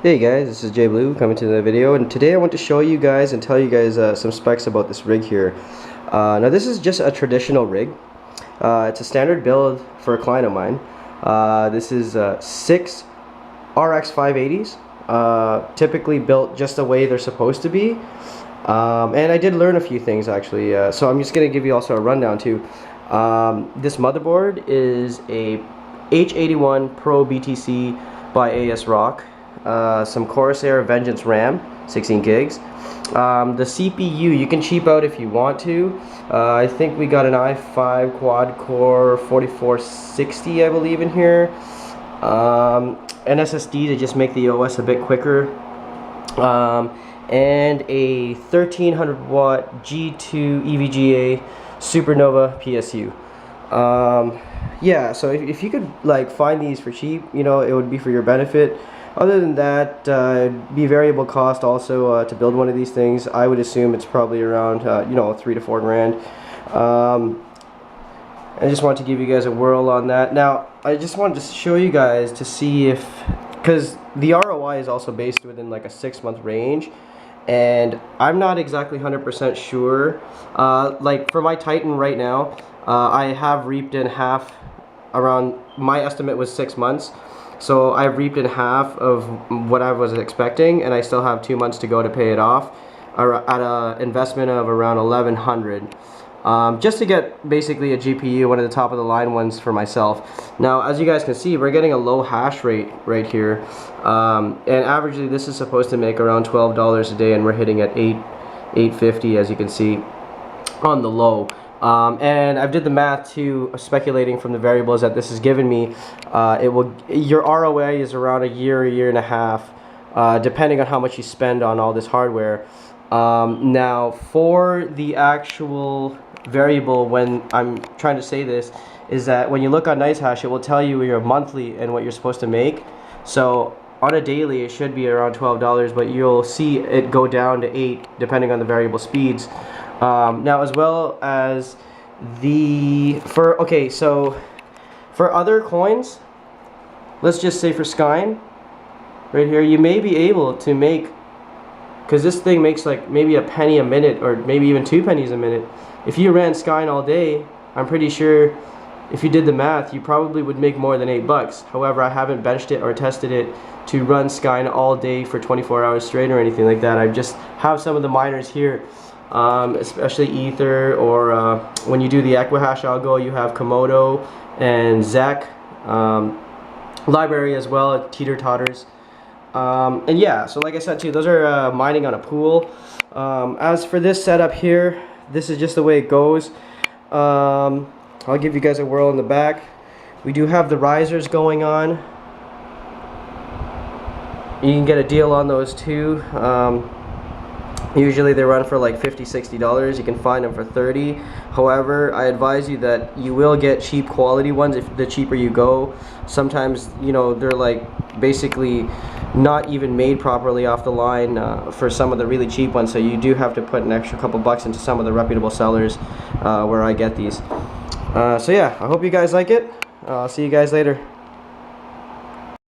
Hey guys, this is Jay Blue coming to the video, and today I want to show you guys and tell you guys some specs about this rig here. Now this is just a traditional rig. It's a standard build for a client of mine. This is 6 RX580s, typically built just the way they're supposed to be. And I did learn a few things actually, so I'm just going to give you also a rundown too. This motherboard is a H81 Pro BTC by ASRock. Some Corsair Vengeance RAM, 16 gigs. The CPU, you can cheap out if you want to. I think we got an i5 Quadcore 4460, I believe, in here. An SSD to just make the OS a bit quicker. And a 1300 watt G2 EVGA SuperNova PSU. Yeah, so if you could like find these for cheap, you know, it would be for your benefit. Other than that, it'd be variable cost also to build one of these things. I would assume it's probably around you know, 3 to 4 grand. I just wanted to give you guys a whirl on that. Now I just wanted to show you guys to see if, because the ROI is also based within like a 6-month range, and I'm not exactly 100% sure. Like for my Titan right now, I have reaped in half. Around, my estimate was 6 months. So I've reaped in half of what I was expecting, and I still have 2 months to go to pay it off at an investment of around $1,100. Just to get basically a GPU, one of the top of the line ones for myself. Now, as you guys can see, we're getting a low hash rate right here, and averagely this is supposed to make around $12 a day, and we're hitting at $8.50, as you can see on the low. And I've did the math too, speculating from the variables that this has given me. Your ROI is around a year and a half, depending on how much you spend on all this hardware. Now, for the actual variable, when I'm trying to say this, is that when you look on NiceHash, it will tell you your monthly and what you're supposed to make. So on a daily, it should be around $12, but you'll see it go down to $8, depending on the variable speeds. Now, as well as so for other coins, let's just say for Skyne, right here, you may be able to make, because this thing makes like maybe a penny a minute, or maybe even 2 pennies a minute. If you ran Skyne all day, I'm pretty sure if you did the math, you probably would make more than $8. However, I haven't benched it or tested it to run Skyne all day for 24 hours straight or anything like that. I just have some of the miners here. Especially Ether, or when you do the Equihash algo, you have Komodo and Zek library as well, teeter totters. And yeah, so like I said too, those are mining on a pool. As for this setup here, this is just the way it goes. I'll give you guys a whirl in the back. We do have the risers going on. You can get a deal on those too. Usually they run for like $50–60. You can find them for $30. However, I advise you that you will get cheap quality ones if the cheaper you go. Sometimes, you know, they're like basically not even made properly off the line for some of the really cheap ones. So you do have to put an extra couple bucks into some of the reputable sellers where I get these. So yeah, I hope you guys like it. I'll see you guys later.